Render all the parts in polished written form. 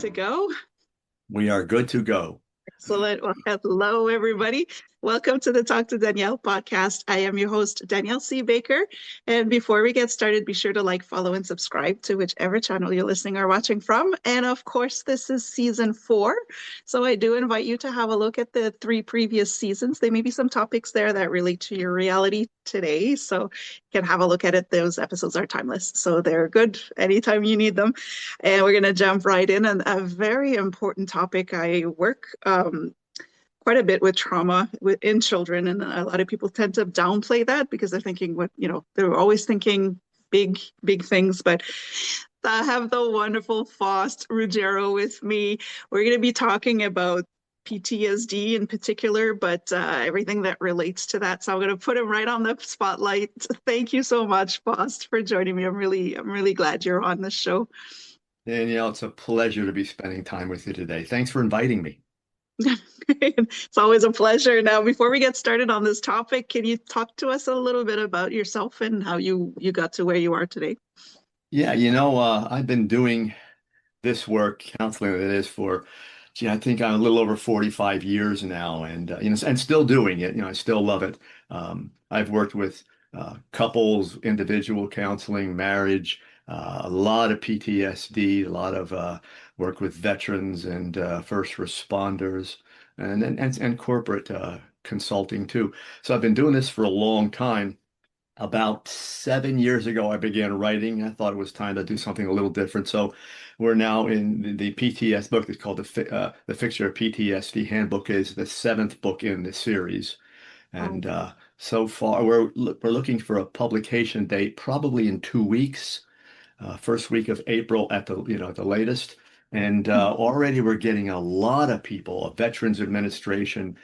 to go? We are good to go. Excellent. Well, hello, everybody. Welcome to the Talk to Danielle podcast. I am your host, Danielle C. Baker. And before we get started, be sure to like, follow, and subscribe to whichever channel you're listening or watching from. And of course, this is season 4. So I do invite you to have a look at the 3 previous seasons. There may be some topics there that relate to your reality today. So you can have a look at it. Those episodes are timeless. So they're good anytime you need them. And we're going to jump right in. And a very important topic. I work quite a bit with trauma in children, and a lot of people tend to downplay that because they're thinking they're always thinking big things. But I have the wonderful Faust Ruggiero with me. We're going to be talking about PTSD in particular, but everything that relates to that. So I'm going to put him right on the spotlight. Thank you so much, Faust, for joining me. I'm really glad you're on the show. Danielle, it's a pleasure to be spending time with you today. Thanks for inviting me. It's always a pleasure. Now, before we get started on this topic, can you talk to us a little bit about yourself and how you got to where you are today? Yeah, I've been doing this work, counseling that is for, I think I'm a little over 45 years now, and and still doing it. I still love it. I've worked with couples, individual counseling, marriage, a lot of PTSD, a lot of work with veterans and first responders, and corporate consulting too. So I've been doing this for a long time. About 7 years ago, I began writing. I thought it was time to do something a little different. So we're now in the PTS book. It's called the Fixture PTSD Handbook. Is the 7th book in the series, Oh, and so far we're looking for a publication date probably in 2 weeks, first week of April at the latest. And already we're getting a lot of people, a Veterans Administration,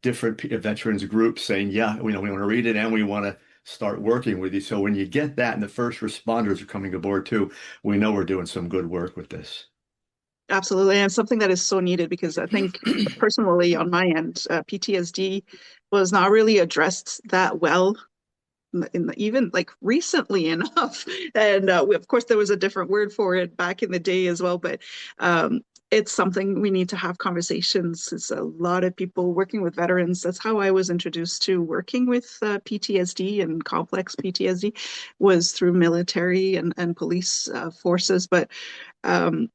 different veterans groups saying, yeah, we want to read it and we want to start working with you. So when you get that and the first responders are coming aboard too, we know we're doing some good work with this. absolutely. And something that is so needed because I think personally on my end, PTSD was not really addressed that well even like recently enough. And of course, there was a different word for it back in the day as well. But it's something we need to have conversations. It's a lot of people working with veterans. That's how I was introduced to working with PTSD and complex PTSD was through military and police forces. But um,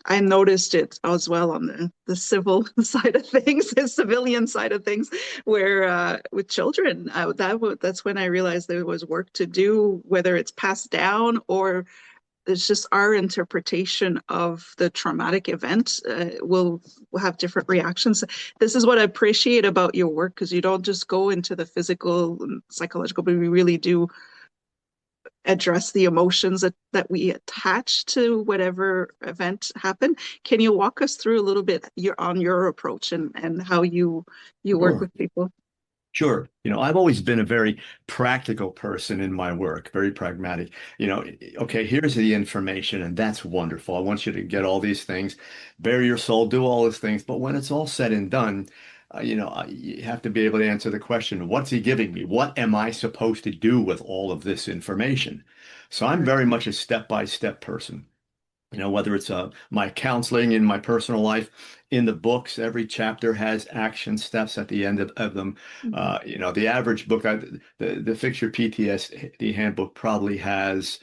I noticed it as well on the civil side of things, the civilian side of things, where with children, that's when I realized there was work to do, whether it's passed down or it's just our interpretation of the traumatic event will have different reactions. This is what I appreciate about your work because you don't just go into the physical and psychological, but we really do address the emotions that we attach to whatever event happened. Can you walk us through a little bit on your approach and how you work Sure. with people? Sure. I've always been a very practical person in my work, very pragmatic. Okay, here's the information, and that's wonderful. I want you to get all these things, bare your soul, do all these things. But when it's all said and done, you have to be able to answer the question, what's he giving me? What am I supposed to do with all of this information? So I'm very much a step-by-step person. Whether it's my counseling in my personal life, in the books, every chapter has action steps at the end of them. Mhm. The average book, the Fixture PTSD handbook probably has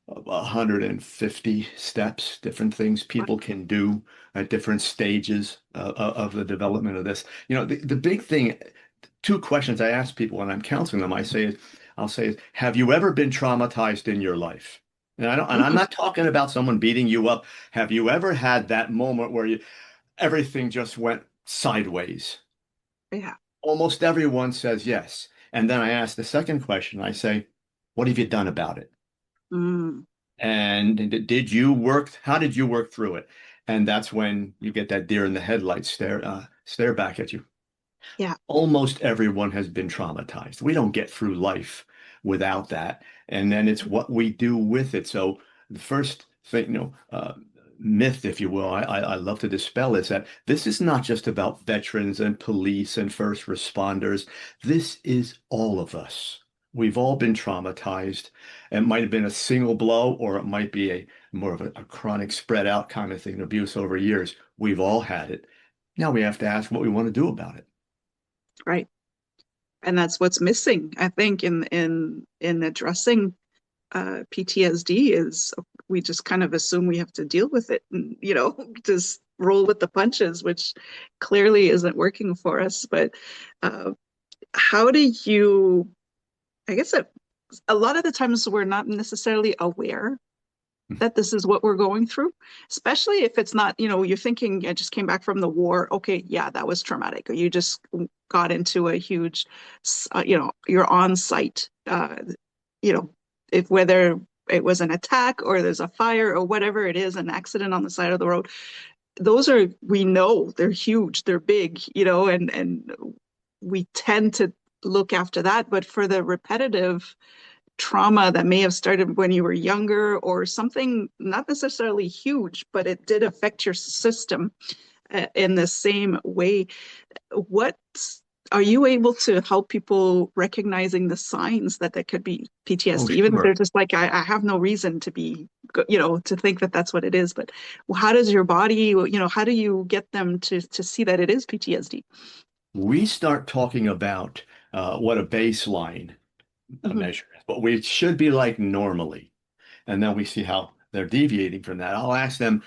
150 steps, different things people can do at different stages of the development of this. The big thing, two questions I ask people when I'm counseling them, I'll say, have you ever been traumatized in your life? And I'm Mhm. not talking about someone beating you up. Have you ever had that moment where everything just went sideways? Yeah. Almost everyone says yes. And then I ask the second question. I say, what have you done about it? Mm. And how did you work through it? And that's when you get that deer in the headlights stare back at you. Yeah. Almost everyone has been traumatized. We don't get through life without that. And then it's what we do with it. So the first thing, myth, if you will, I love to dispel is that this is not just about veterans and police and first responders. This is all of us. We've all been traumatized. It might have been a single blow, or it might be a more of a chronic spread out kind of thing, abuse over years. We've all had it. Now we have to ask what we want to do about it. Right. And that's what's missing, I think, in addressing PTSD is we just kind of assume we have to deal with it and, just roll with the punches, which clearly isn't working for us. But uh, how do you, I guess a lot of the times we're not necessarily aware that this is what we're going through, especially if it's not, you're thinking, I just came back from the war. Okay, yeah, that was traumatic. Or you just got into a huge, you're on site, you know, if whether it was an attack or there's a fire or whatever it is, an accident on the side of the road. Those are, we know they're huge, they're big, and we tend to look after that. But for the repetitive trauma that may have started when you were younger or something not necessarily huge, but it did affect your system in the same way. What are you able to help people recognizing the signs that there could be Oh, PTSD, even if they're sure. just like, I have no reason to be, to think that that's what it is. But how does your body, how do you get them to see that it is PTSD? We start talking about what a baseline Hmm. measure is, what we should be like normally. And then we see how they're deviating from that. I'll ask them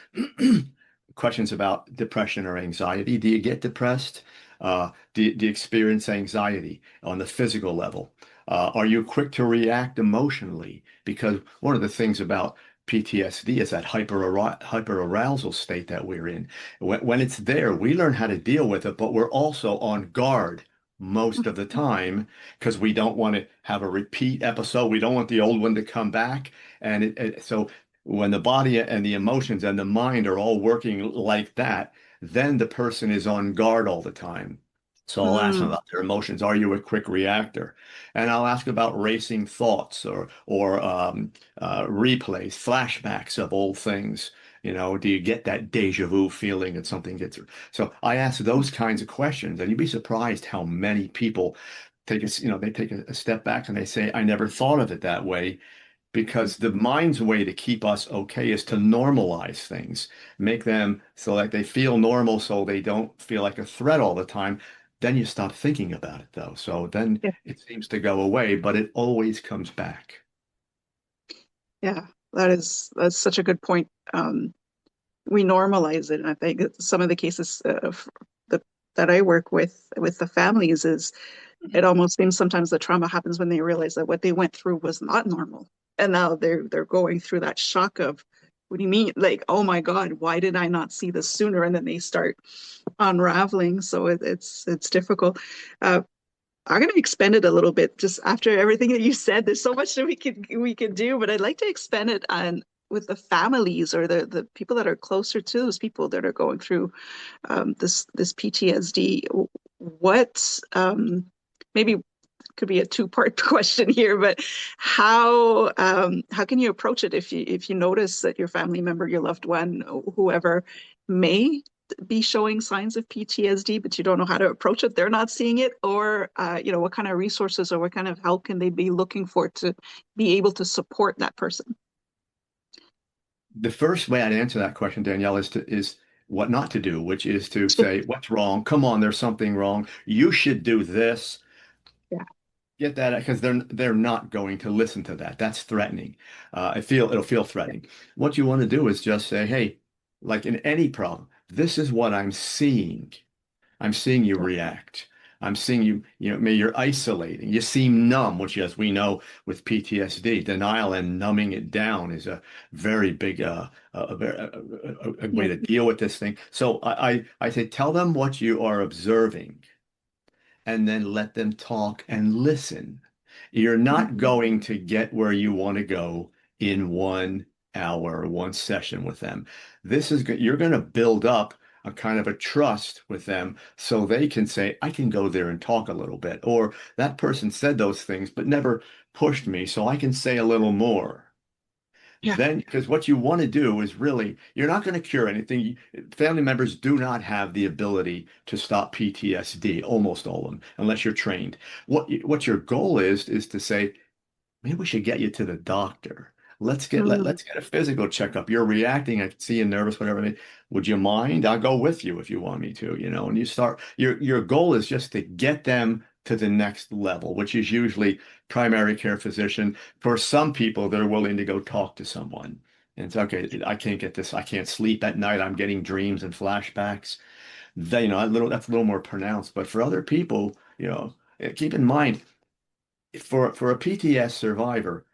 questions about depression or anxiety. Do you get depressed? Do you experience anxiety on the physical level? Are you quick to react emotionally? Because one of the things about PTSD is that hyperarousal state that we're in. When it's there, we learn how to deal with it, but we're also on guard most of the time because we don't want to have a repeat episode. We don't want the old one to come back. And so when the body and the emotions and the mind are all working like that, then the person is on guard all the time. So I'll ask them Mm, about their emotions. Are you a quick reactor? And I'll ask about racing thoughts or replays, flashbacks of old things. Do you get that deja vu feeling that something gets through? So I ask those kinds of questions, and you'd be surprised how many people they take a step back and they say, I never thought of it that way because the mind's way to keep us okay is to normalize things, make them so that they feel normal so they don't feel like a threat all the time. Then you stop thinking about it though. So then yeah, it seems to go away, but it always comes back. yeah, that's such a good point. We normalize it, and I think that some of the cases the, that I work with the families is it almost seems sometimes the trauma happens when they realize that what they went through was not normal. And now they're going through that shock of, what do you mean? Like, oh my God, why did I not see this sooner? And then they start unraveling. So it's difficult. Uh, I'm going to expand it a little bit just after everything that you said. There's so much that we could do, but I'd like to expand it on with the families or the people that are closer to those people that are going through this PTSD. What maybe could be a two-part question here, but how can you approach it if you notice that your family member, your loved one, whoever may be showing signs of PTSD, but you don't know how to approach it, they're not seeing it, or what kind of resources or what kind of help can they be looking for to be able to support that person? The first way I'd answer that question, Danielle, is what not to do, which is to say, what's wrong? Come on, there's something wrong. You should do this. Yeah. Get that because they're not going to listen to that. That's threatening. It'll feel threatening. What you want to do is just say, hey, like in any problem, this is what I'm seeing. I'm seeing you react. I'm seeing maybe you're isolating. You seem numb, which, as we know with PTSD, denial and numbing it down is a very big a way Yeah. to deal with this thing. So I say, tell them what you are observing and then let them talk and listen. You're not going to get where you want to go in 1 hour, one session with them. You're going to build up a kind of a trust with them so they can say, I can go there and talk a little bit. Or that person said those things, but never pushed me, so I can say a little more. Yeah. then because what you want to do is really, you're not going to cure anything. Family members do not have the ability to stop PTSD, almost all of them, unless you're trained. What your goal is to say, maybe we should get you to the doctor. Mm, Let's get a physical checkup. You're reacting. I can see you nervous, whatever. I mean, would you mind? I'll go with you if you want me to, and you start your goal is just to get them to the next level, which is usually primary care physician. For some people, they're willing to go talk to someone. And it's okay, I can't get this. I can't sleep at night. I'm getting dreams and flashbacks. That's a little more pronounced. But for other people, keep in mind, for a PTS survivor,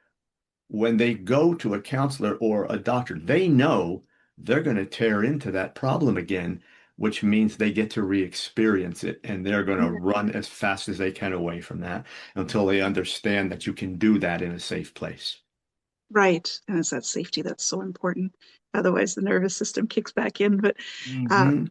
when they go to a counselor or a doctor, they know they're going to tear into that problem again, which means they get to re-experience it and they're going to yeah. run as fast as they can away from that until they understand that you can do that in a safe place. Right. And it's that safety that's so important. Otherwise, the nervous system kicks back in. But uh, Hmm.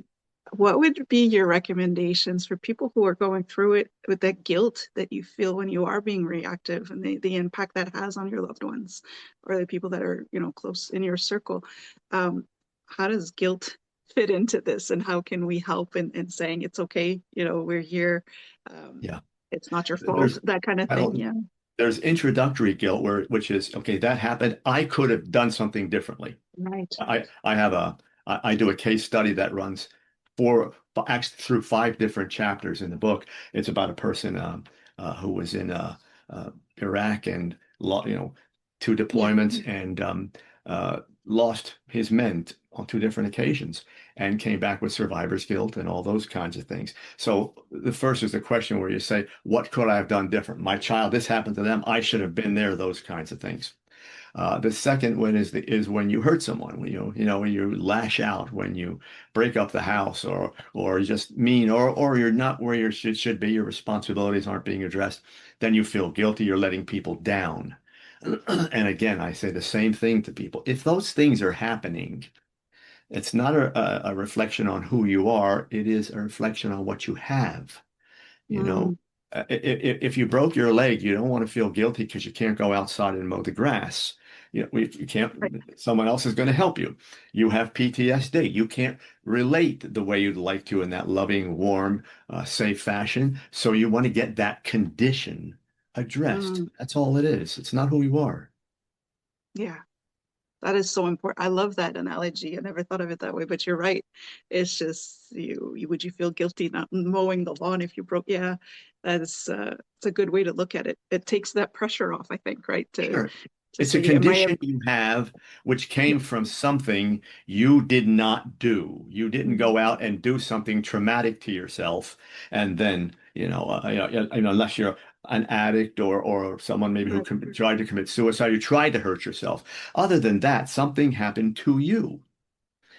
what would be your recommendations for people who are going through it with that guilt that you feel when you are being reactive and the impact that has on your loved ones or the people that are, close in your circle? How does guilt fit into this and how can we help in saying it's okay, we're here, um, Yeah. it's not your fault, There's, that kind of I thing. don't, Yeah. there's introductory guilt which is, okay, that happened. I could have done something differently. Right. I have I do a case study that runs four actually through five different chapters in the book. It's about a person who was in Iraq and two Yeah. deployments and lost his men on two different occasions and came back with survivor's guilt and all those kinds of things. So the first is the question where you say, what could I have done different? My child, this happened to them. I should have been there, those kinds of things. The second one is when you hurt someone, when you lash out, when you break up the house, or just mean, or you're not where you should be, your responsibilities aren't being addressed, then you feel guilty, you're letting people down. And again, I say the same thing to people. If those things are happening, it's not a reflection on who you are, it is a reflection on what you have. You know, Mm, if you broke your leg, you don't want to feel guilty because you can't go outside and mow the grass. You right. can't, someone else is going to help you. You have PTSD. You can't relate the way you'd like to in that loving, warm, safe fashion. So you want to get that condition addressed. Mm, That's all it is. It's not who you are. yeah. That is so important. I love that analogy. I never thought of it that way, but you're right. It's just would you feel guilty not mowing the lawn if you broke? Yeah, that's it's a good way to look at it. It takes that pressure off, I think, right? Sure. To It's a say, am I a condition you have which yeah, came from something you did not do. You didn't mm, go out and do something traumatic to yourself. And then, unless you're an addict or someone maybe who right, tried to commit suicide, you tried to hurt yourself. Other than that, something happened to you.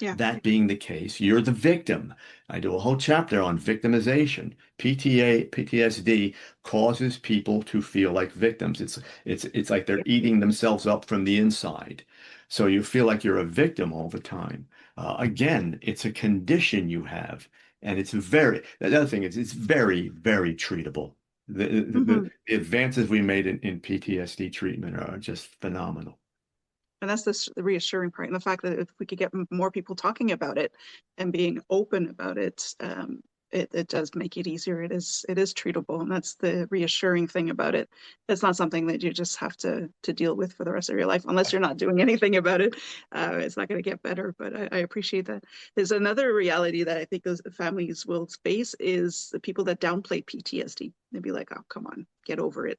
yeah, That being the case, you're the victim. I do a whole chapter on victimization. PTSD causes people to feel like victims. It's like they're yeah. eating themselves up from the inside. So you feel like you're a victim all the time. Again, it's a condition you have, and the other thing is it's very, very treatable. Mhm. The advances we made in PTSD treatment are just phenomenal. And that's the reassuring part, and the fact that if we could get more people talking about it and being open about it, it does make it easier. It is treatable, and that's the reassuring thing about it. It's not something that you just have to deal with for the rest of your life, unless you're not doing anything about it. It's not going to get better. But I appreciate that. There's another reality that I think those families will face is the people that downplay PTSD. They'd be like, "Oh, come on, get over it,"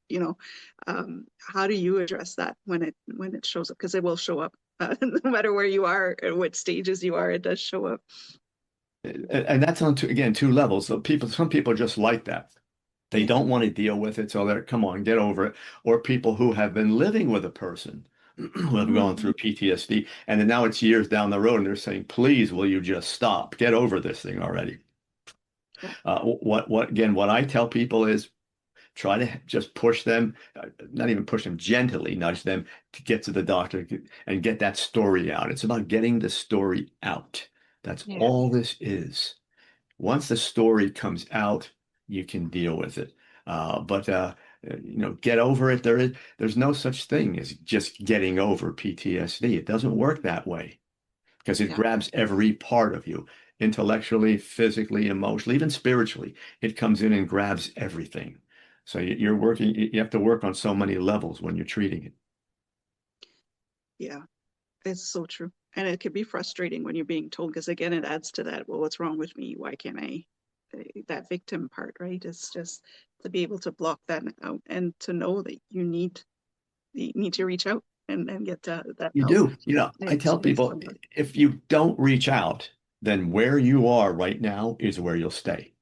how do you address that when it shows up? Because it will show up, no matter where you are or what stages you are, it does show up. And that's on two levels. So some people just like that. They Yeah. don't want to deal with it, so they're, come on, get over it. Or people who have been living with a person who have gone Mhm. through PTSD, and then now it's years down the road, and they're saying, "Please, will you just stop? Get over this thing already." Yeah. What I tell people is try to just push them, not even push them, gently nudge them to get to the doctor and get that story out. It's about getting the story out. That's Yeah. all this is. Once the story comes out, you can deal with it. But get over it. There's no such thing as just getting over PTSD. It doesn't work that way because it Yeah. grabs every part of you, intellectually, physically, emotionally, even spiritually. It comes in and grabs everything. So you're working, you have to work on so many levels when you're treating it. Yeah. It's so true. And it can be frustrating when you're being told, because again, it adds to that, well, what's wrong with me? Why can't I? That victim part, right? It's just to be able to block that out and to know that you need to reach out and get that You help. do. I tell It's people, so hard. if you don't reach out, then where you are right now is where you'll stay.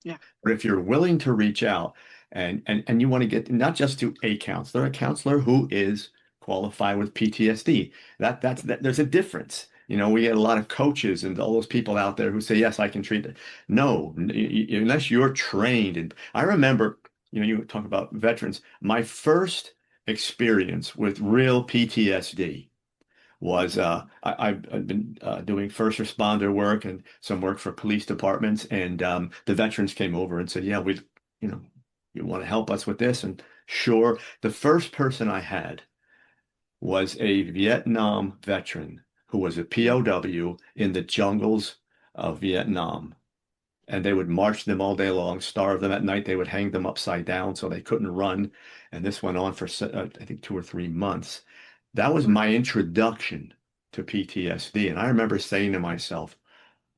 Yeah. But if you're willing to reach out and you want to get not just to a counselor who is qualified with PTSD. There's a difference. We get a lot of coaches and all those people out there who say, yes, I can treat it. No, unless you're trained. And I remember, you talk about veterans. My first experience with real PTSD was I've been doing first responder work and some work for police departments, and the veterans came over and said, "Yeah, you know, you want to help us with this?" And sure, the first person I had was a Vietnam veteran who was a Mm. POW in the jungles of Vietnam. And they would march them all day long, starve them at night. They would hang them upside down so they couldn't run. And this went on for, I think, 2 or 3 months. That was Wow. my introduction to PTSD. And I remember saying to myself,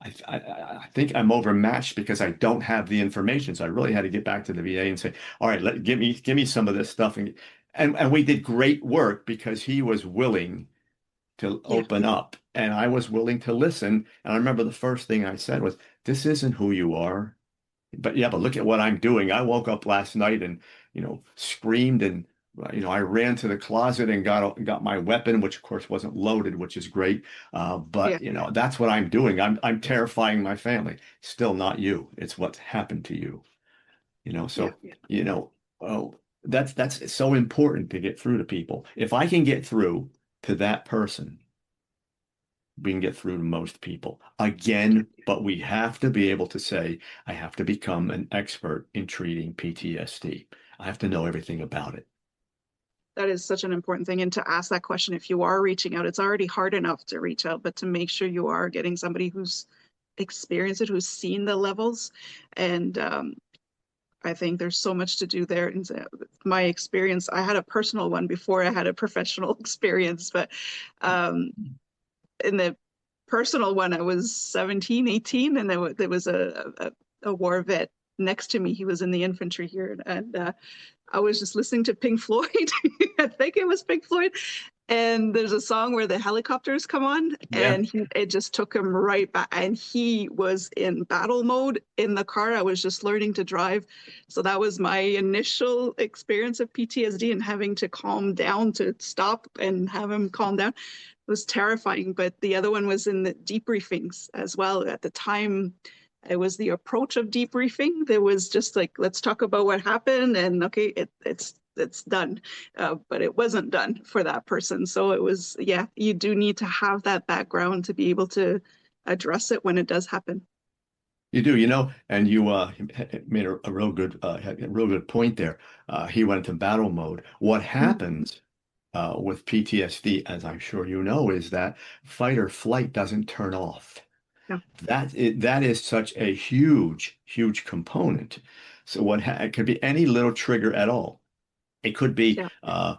I think I'm overmatched because I don't have the information. So I really had to get back to the VA and say, all right, give me some of this stuff. And we did great work because he was willing to Yeah. open up and I was willing to listen. And I remember the first thing I said was, this isn't who you are. But yeah, but look at what I'm doing. I woke up last night and, screamed and, I ran to the closet and got my weapon, which of course wasn't loaded, which is great. Yeah. But that's what I'm doing. I'm terrifying my family. Still not you. It's what's happened to you. Yeah. So, you know, oh, that's so important to get through to people. If I can get through to that person, we can get through to most people. Again, but we have to be able to say, I have to become an expert in treating PTSD. I have to know everything about it. That is such an important thing. And to ask that question, if you are reaching out, it's already hard enough to reach out, but to make sure you are getting somebody who's experienced it, who's seen the levels. And I think there's so much to do there. And my experience, I had a personal one before I had a professional experience, but um, in the personal one, I was 17, 18, and there was a war vet next to me. He was in the infantry here, and I was just listening to Pink Floyd. I think it was Pink Floyd. And there's a song where the helicopters come on, Yeah. and it just took him right back. And he was in battle mode in the car. I was just learning to drive. So that was my initial experience of PTSD, and having to calm down to stop and have him calm down was terrifying. But the other one was in the debriefings as well. At the time, it was the approach of debriefing. There was just like, let's talk about what happened, and okay, it's done. But it wasn't done for that person. So it was, yeah, you do need to have that background to be able to address it when it does happen. You do, and you made a real good point there. He went into battle mode. What Mm. happens with PTSD, as I'm sure you know, is that fight or flight doesn't turn off. Yeah, That is such a huge, huge component. So it could be any little trigger at all. It could be, yeah,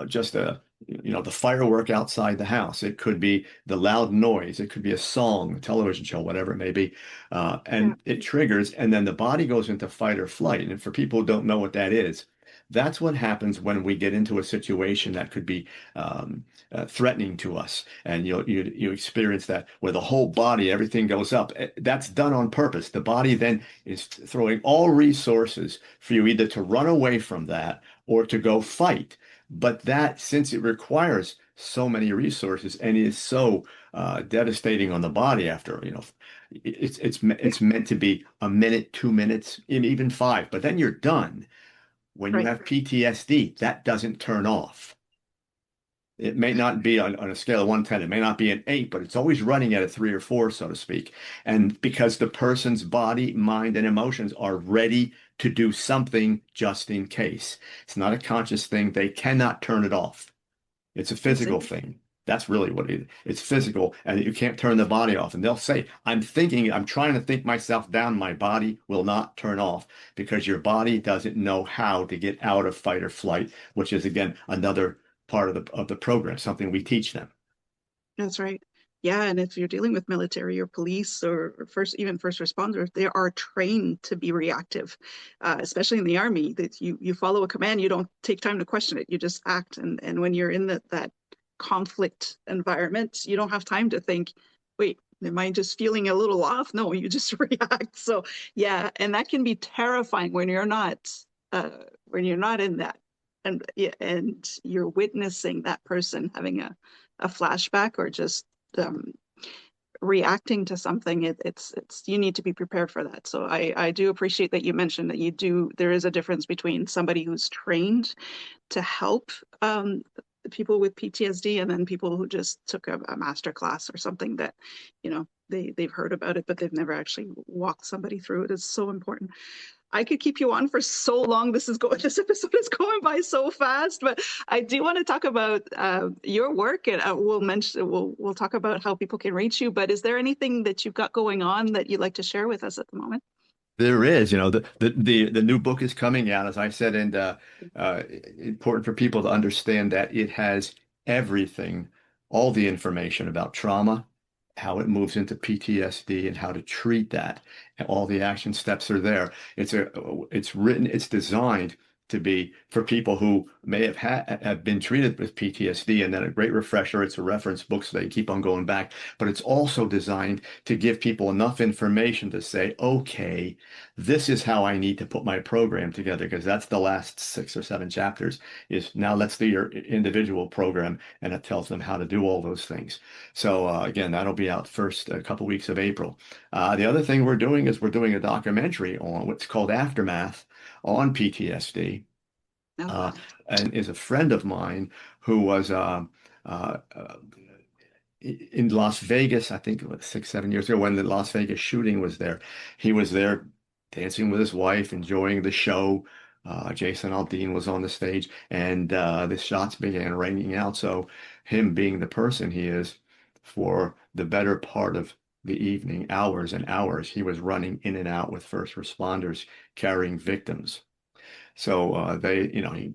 just the firework outside the house. It could be the loud noise. It could be a song, a television show, whatever it may be. yeah, And it triggers, and then the body goes into fight or flight. And for people who don't know what that is, that's what happens when we get into a situation that could be threatening to us. And you experience that where the whole body, everything goes up. That's done on purpose. The body then is throwing all resources for you either to run away from that or to go fight. But since it requires so many resources and is so devastating on the body after, yeah, it's meant to be a minute, 2 minutes, and even five. But then you're done. When you right. have PTSD, that doesn't turn off. It may not be on a scale of 1 to 10, it may not be an 8, but it's always running at a 3 or 4, so to speak. And because the person's body, mind, and emotions are ready to do something just in case. It's not a conscious thing. They cannot turn it off. It's a That's it. physical thing. That's really what it is. It's physical, and you can't turn the body off. And they'll say, I'm trying to think myself down. My body will not turn off because your body doesn't know how to get out of fight or flight, which is again another part of the program, something we teach them. That's right. Yeah, and if you're dealing with military or police or first even first responders, they are trained to be reactive, especially in the army. That you follow a command, you don't take time to question it. You just act, and when you're in that conflict environment, you don't have time to think, wait, am I just feeling a little off? No, you just react. So yeah, and that can be terrifying when you're not in that, and yeah, and you're witnessing that person having a flashback or just um, reacting to something. It's you need to be prepared for that. So I do appreciate that you mentioned that there is a difference between somebody who's trained to help people with PTSD and then people who just took a master class or something that, they've heard about it, but they've never actually walked somebody through it. Is so important. I could keep you on for so long. This episode is going by so fast, but I do want to talk about your work, and we'll talk about how people can reach you. But is there anything that you've got going on that you'd like to share with us at the moment? There is, the new book is coming out, as I said, and uh, important for people to understand that it has everything, all the information about trauma, how it moves into PTSD, and how to treat that. And all the action steps are there. It's designed to be for people who may have been treated with PTSD, and then a great refresher. It's a reference book, so they keep on going back. But it's also designed to give people enough information to say, okay, this is how I need to put my program together, because that's the last 6 or 7 chapters is now let's do your individual program, and it tells them how to do all those things. So again, that'll be out first a couple weeks of April. The other thing we're doing is we're doing a documentary on what's called Aftermath on PTSD, Oh, uh, wow. and is a friend of mine who was uh, uh, in Las Vegas, I think it was 6, 7 years ago when the Las Vegas shooting was there. He was there dancing with his wife, enjoying the show. Jason Aldean was on the stage, and the shots began raining out. So, him being the person he is, for the better part of the evening, hours and hours, he was running in and out with first responders carrying victims. So he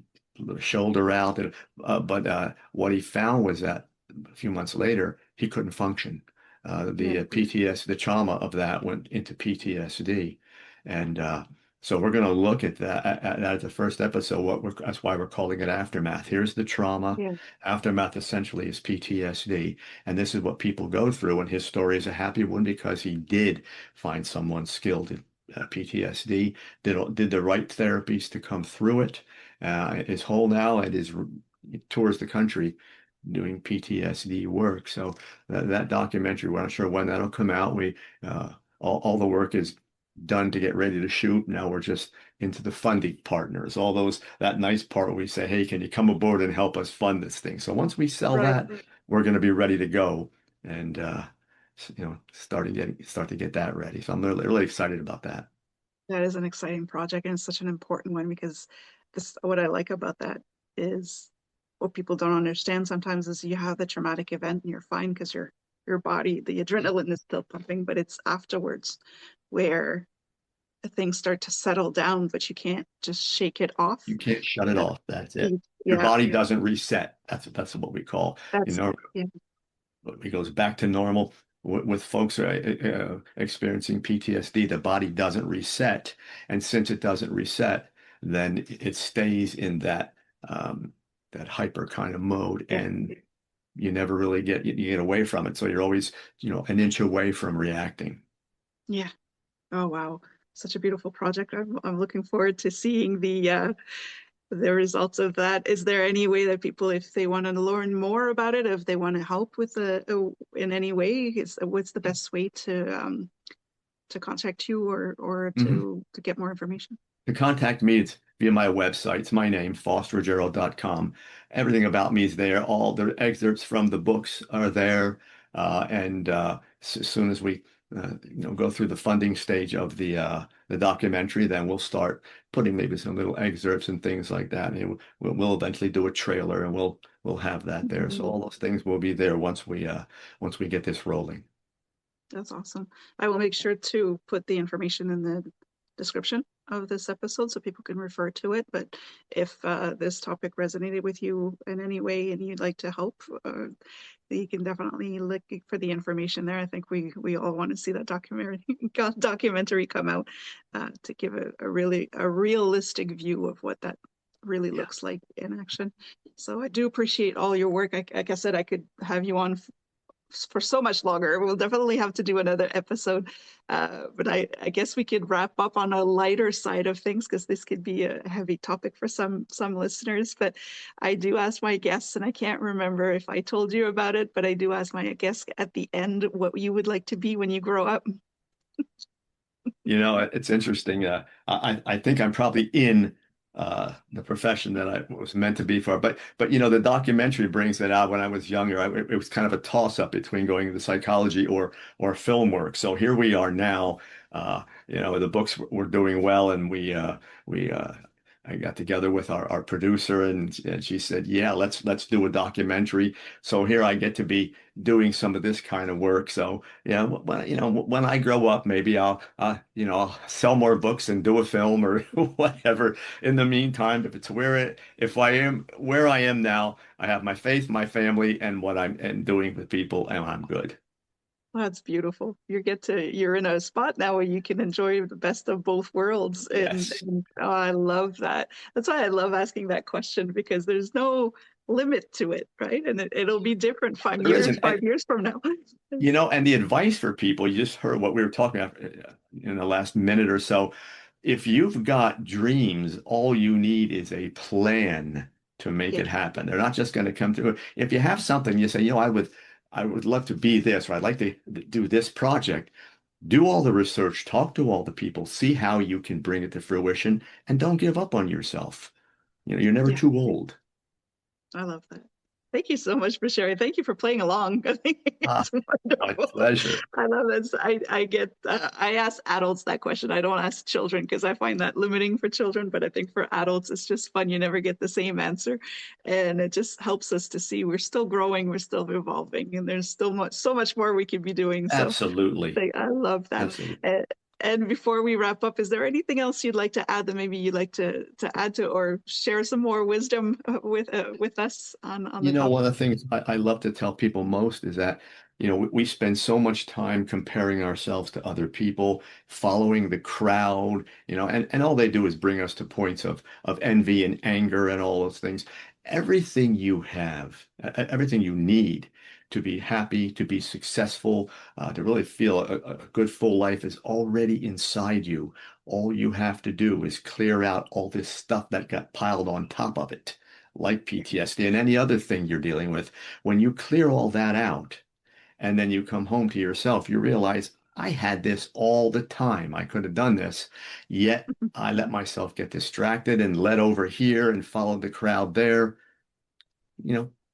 shoulder out, but what he found was that a few months later, he couldn't function. Yeah. The PTSD, the trauma of that went into PTSD. And so we're going to look at that at the first episode. That's why we're calling it Aftermath. Here's the trauma. Yeah. Aftermath essentially is PTSD. And this is what people go through. And his story is a happy one because he did find someone skilled in PTSD, did the right therapies to come through it. Is whole now and tours the country doing PTSD work. So that documentary, we're not sure when that'll come out. All the work is done to get ready to shoot. Now we're just into the funding partners, all that nice part where we say, hey, can you come aboard and help us fund this thing? So once we sell Right. that, we're going to be ready to go and start to get that ready. So I'm really excited about that. That is an exciting project and it's such an important one because what I like about that is what people don't understand sometimes is you have the traumatic event and you're fine because your body, the adrenaline is still pumping, but it's afterwards where things start to settle down, but you can't just shake it off. You can't shut it Uh, off. That's it. Your yeah, body doesn't reset. That's what we call, that's it. Yeah, it goes back to normal. With folks experiencing PTSD, the body doesn't reset. And since it doesn't reset, then it stays in that hyper kind of mode, yeah, and you never really you get away from it. So you're always, an inch away from reacting. yeah. Oh wow, such a beautiful project. I'm looking forward to seeing the results of that. Is there any way that people, if they want to learn more about it, if they want to help with in any way, what's the best way to contact you or Mhm. to get more information? To contact me, it's via my website. It's my name, faustruggiero.com. Everything about me is there. All the excerpts from the books are there. And as soon as we go through the funding stage of the documentary, then we'll start putting maybe some little excerpts and things like that. And we'll eventually do a trailer, and we'll have that there. So Mhm. all those things will be there once we get this rolling. That's awesome. I will make sure to put the information in the description of this episode so people can refer to it. But if this topic resonated with you in any way and you'd like to help, you can definitely look for the information there. I think we all want to see that documentary come out to give a really a realistic view of what that really Yeah. looks like in action. So I do appreciate all your work. Like I said, I could have you on for so much longer. We'll definitely have to do another episode. But I guess we could wrap up on a lighter side of things because this could be a heavy topic for some listeners. But I do ask my guests, and I can't remember if I told you about it, but I do ask my guests at the end what you would like to be when you grow up. It's interesting. I think I'm probably in the profession that I was meant to be for. But the documentary brings it out. When I was younger, it was kind of a toss-up between going into psychology or film work. So here we are now. The books were doing well, and we I got together with our producer, and she said, "Yeah, let's do a documentary." So here I get to be doing some of this kind of work. So yeah, when I grow up, maybe I'll sell more books and do a film or whatever. In the meantime, if I am where I am now, I have my faith, my family, and what I'm and doing with people, and I'm good. That's beautiful. You're in a spot now where you can enjoy the best of both worlds. Yes, Oh, I love that. That's why I love asking that question because there's no limit to it, right? And it'll be different there isn't. 5 years from now. And the advice for people, you just heard what we were talking about in the last minute or so. If you've got dreams, all you need is a plan to make Yeah. it happen. They're not just going to come through. If you have something, you say, I would love to be this, or I'd like to do this project. Do all the research, talk to all the people, see how you can bring it to fruition, and don't give up on yourself. You're never Yeah. too old. I love that. Thank you so much for sharing. Thank you for playing along. I think Ah, it's my wonderful. pleasure. I love it. I ask adults that question. I don't ask children because I find that limiting for children, but I think for adults it's just fun. You never get the same answer. And it just helps us to see we're still growing, we're still evolving, and there's still so much more we could be doing. So Absolutely. I love that. Absolutely. And before we wrap up, is there anything else you'd like to add that maybe you'd like to add to or share some more wisdom with us on the One topic? of the things I love to tell people most is that, we spend so much time comparing ourselves to other people, following the crowd, and all they do is bring us to points of envy and anger and all those things. Everything you have, everything you need to be happy, to be successful, to really feel a good full life is already inside you. All you have to do is clear out all this stuff that got piled on top of it like PTSD and any other thing you're dealing with, when you clear all that out and then you come home to yourself, you realize I had this all the time. I could have done this, yet I let myself get distracted and led over here and followed the crowd there.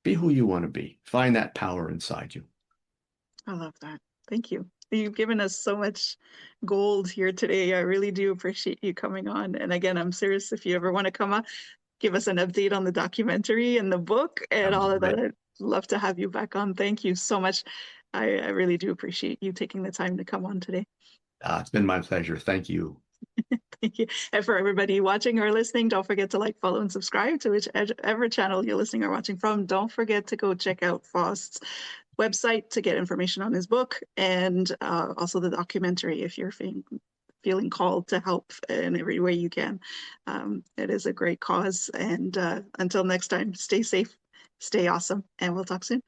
Be who you want to be. Find that power inside you. I love that. Thank you. You've given us so much gold here today. I really do appreciate you coming on. And again, I'm serious. If you ever want to come on, give us an update on the documentary and the book and all Sounds of that. great. I'd love to have you back on. Thank you so much. I really do appreciate you taking the time to come on today. It's been my pleasure. Thank you. Thank you. And for everybody watching or listening, don't forget to like, follow, and subscribe to whichever channel you're listening or watching from. Don't forget to go check out Faust's website to get information on his book and also the documentary if you're feeling called to help in every way you can. It is a great cause. And until next time, stay safe, stay awesome, and we'll talk soon.